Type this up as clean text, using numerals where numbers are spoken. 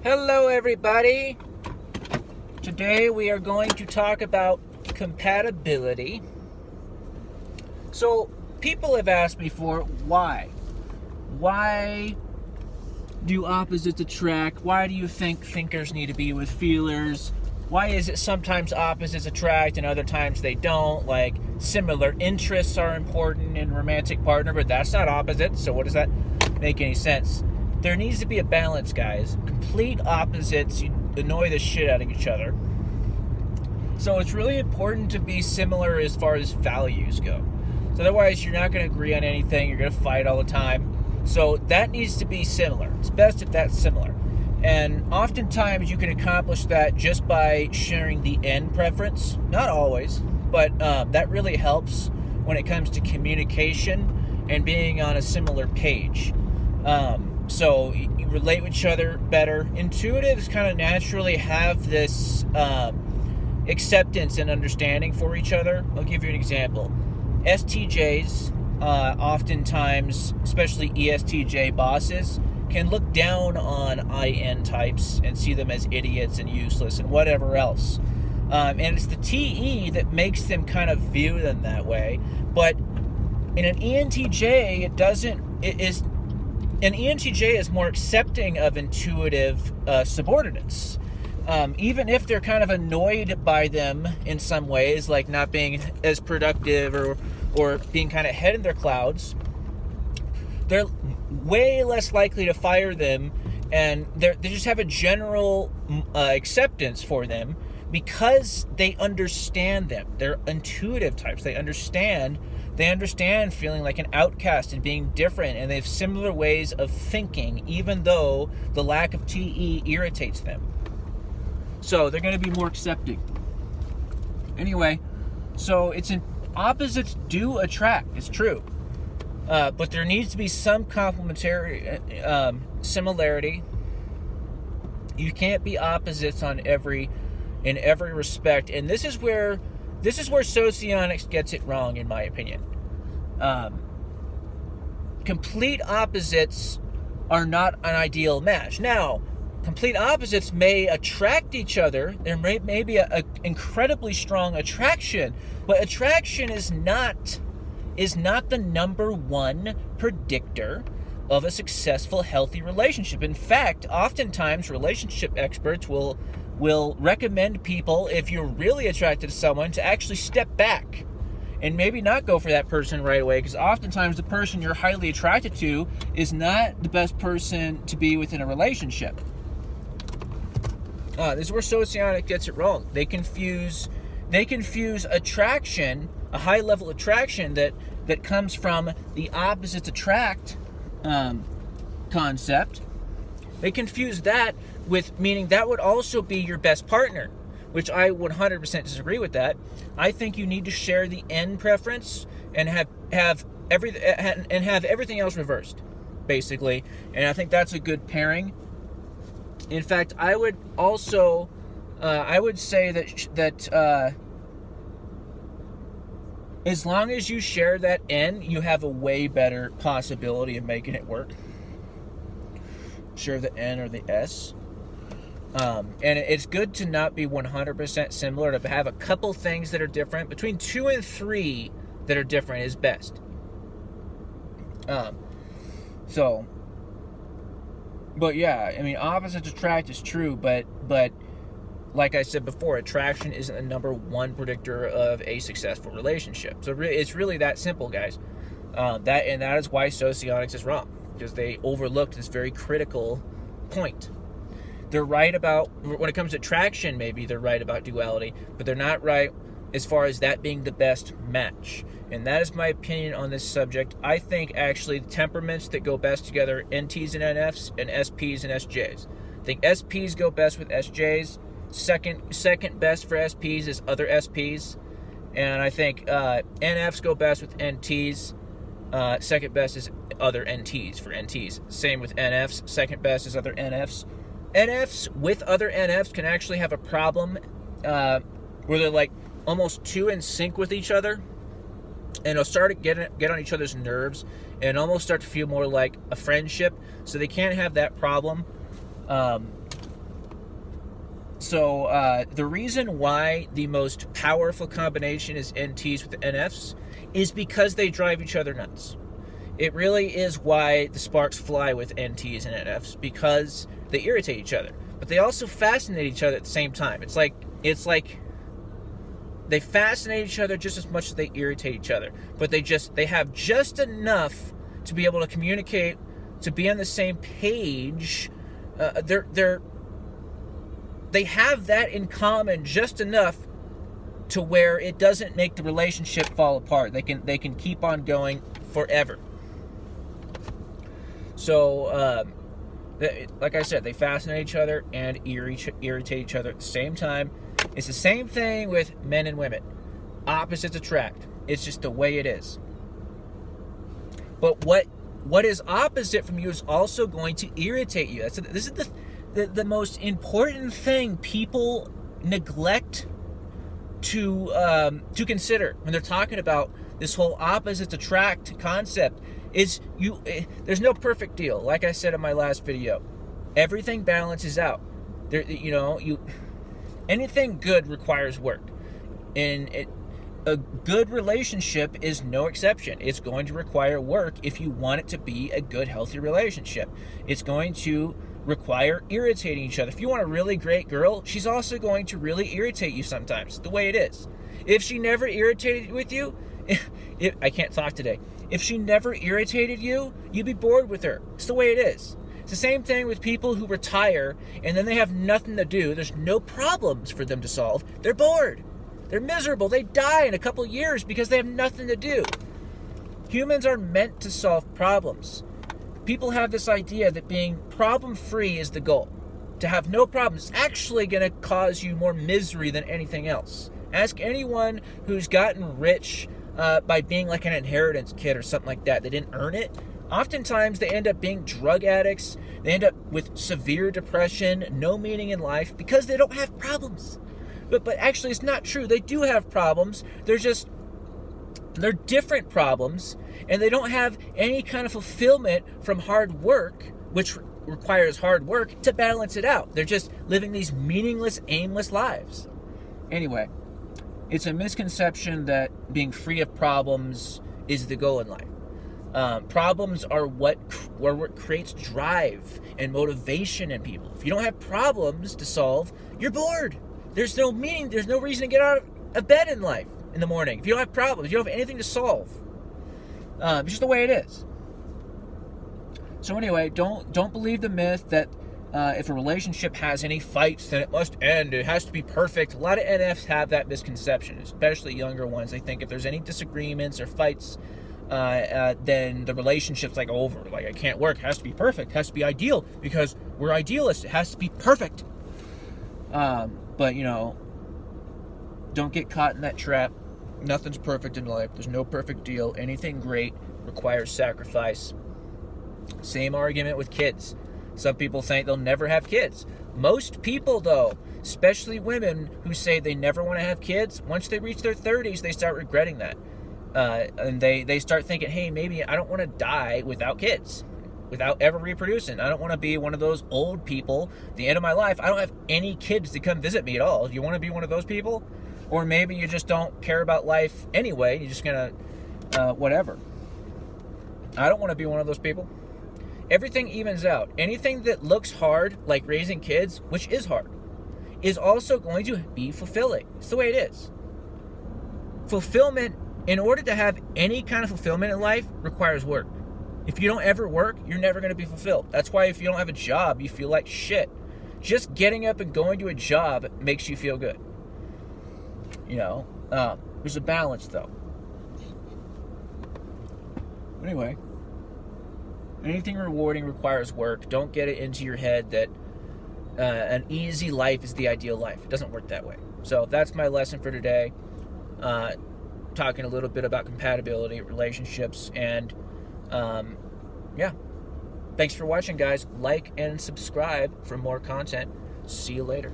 Hello everybody! Today we are going to talk about compatibility. So people have asked me why? Why do opposites attract? Why do you think thinkers need to be with feelers? Why is it sometimes opposites attract and other times they don't? Like similar interests are important in romantic partner, but that's not opposites, so what does that make any sense? There needs to be a balance, guys. Complete opposites annoy the shit out of each other. So it's really important to be similar as far as values go. So otherwise, you're not going to agree on anything. You're going to fight all the time. So that needs to be similar. It's best if that's similar. And oftentimes, you can accomplish that just by sharing the end preference. Not always, but that really helps when it comes to communication and being on a similar page. So you relate with each other better. Intuitives kind of naturally have this acceptance and understanding for each other. I'll give you an example. STJs, oftentimes, especially ESTJ bosses, can look down on IN types and see them as idiots and useless and whatever else. And it's the TE that makes them kind of view them that way. But in an ENTJ, an ENTJ is more accepting of intuitive subordinates. Even if they're kind of annoyed by them in some ways, like not being as productive or being kind of head in their clouds, they're way less likely to fire them, and they just have a general acceptance for them because they understand them. They're intuitive types. They understand feeling like an outcast and being different, and they have similar ways of thinking, even though the lack of TE irritates them. So they're going to be more accepting. Anyway, so opposites do attract. It's true. But there needs to be some complementary similarity. You can't be opposites in every respect, and this is where Socionics gets it wrong, in my opinion. Complete opposites are not an ideal match. Now, complete opposites may attract each other. There may be an incredibly strong attraction, but attraction is not the number one predictor of a successful, healthy relationship. In fact, oftentimes relationship experts will recommend people, if you're really attracted to someone, to actually step back and maybe not go for that person right away, because oftentimes the person you're highly attracted to is not the best person to be within a relationship. This is where Socionic gets it wrong. They confuse attraction, a high level attraction that comes from the opposites attract concept. They confuse that with meaning that would also be your best partner, which I 100% disagree with that. I think you need to share the end preference and have everything else reversed, basically. And I think that's a good pairing. In fact, I would also say that as long as you share that N, you have a way better possibility of making it work. Share the N or the S. And it's good to not be 100% similar, to have a couple things that are different. Between 2 and 3 that are different is best. But yeah, I mean, opposites attract is true, but like I said before, attraction isn't the number one predictor of a successful relationship. So it's really that simple, guys. That is why Socionics is wrong, because they overlooked this very critical point. They're right about, when it comes to attraction, maybe they're right about duality, but they're not right as far as that being the best match. And that is my opinion on this subject. I think actually the temperaments that go best together, NTs and NFs, and SPs and SJs. I think SPs go best with SJs. Second best for SPs is other SPs. And I think NFs go best with NTs. Second best is other NTs for NTs. Same with NFs. Second best is other NFs. NFs with other NFs can actually have a problem where they're like almost too in sync with each other, and it'll start to get on each other's nerves and almost start to feel more like a friendship. So they can't have that problem. So the reason why the most powerful combination is NTs with NFs is because they drive each other nuts. It really is why the sparks fly with NTs and NFs, because they irritate each other. But they also fascinate each other at the same time. It's like they fascinate each other just as much as they irritate each other. But they have just enough to be able to communicate, to be on the same page. They have that in common just enough to where it doesn't make the relationship fall apart. They can keep on going forever. So, like I said, they fascinate each other and irritate each other at the same time. It's the same thing with men and women. Opposites attract. It's just the way it is. But what is opposite from you is also going to irritate you. This is the most important thing people neglect to consider when they're talking about this whole opposites attract concept. There's no perfect deal. Like I said in my last video, everything balances out. Anything good requires work, and a good relationship is no exception. It's going to require work if you want it to be a good, healthy relationship. It's going to require irritating each other. If you want a really great girl, she's also going to really irritate you sometimes, the way it is. If she never irritated with you, I can't talk today. If she never irritated you, you'd be bored with her. It's the way it is. It's the same thing with people who retire and then they have nothing to do. There's no problems for them to solve. They're bored. They're miserable. They die in a couple years because they have nothing to do. Humans are meant to solve problems. People have this idea that being problem-free is the goal. To have no problems is actually going to cause you more misery than anything else. Ask anyone who's gotten rich by being like an inheritance kid or something like that. They didn't earn it. Oftentimes they end up being drug addicts. They end up with severe depression, no meaning in life, because they don't have problems. But actually it's not true. They do have problems. They're different problems, and they don't have any kind of fulfillment from hard work, which requires hard work to balance it out. They're just living these meaningless, aimless lives. Anyway, it's a misconception that being free of problems is the goal in life. Problems are what creates drive and motivation in people. If you don't have problems to solve, you're bored. There's no meaning. There's no reason to get out of bed in life in the morning. If you don't have problems, you don't have anything to solve. It's just the way it is. So anyway, don't believe the myth that if a relationship has any fights, then it must end. It has to be perfect. A lot of NFs have that misconception, especially younger ones. They think if there's any disagreements or fights, then the relationship's like over. Like, it can't work. It has to be perfect. It has to be ideal because we're idealists. It has to be perfect. But don't get caught in that trap. Nothing's perfect in life. There's no perfect deal. Anything great requires sacrifice. Same argument with kids. Some people think they'll never have kids. Most people, though, especially women who say they never want to have kids, once they reach their 30s, they start regretting that. And they start thinking, hey, maybe I don't want to die without kids, without ever reproducing. I don't want to be one of those old people. At the end of my life, I don't have any kids to come visit me at all. You want to be one of those people? Or maybe you just don't care about life anyway. You're just going to, whatever. I don't want to be one of those people. Everything evens out. Anything that looks hard, like raising kids, which is hard, is also going to be fulfilling. It's the way it is. Fulfillment, in order to have any kind of fulfillment in life, requires work. If you don't ever work, you're never going to be fulfilled. That's why if you don't have a job, you feel like shit. Just getting up and going to a job makes you feel good. There's a balance, though. Anyway, anything rewarding requires work. Don't get it into your head that an easy life is the ideal life. It doesn't work that way. So that's my lesson for today. Talking a little bit about compatibility, relationships, and thanks for watching, guys. Like and subscribe for more content. See you later.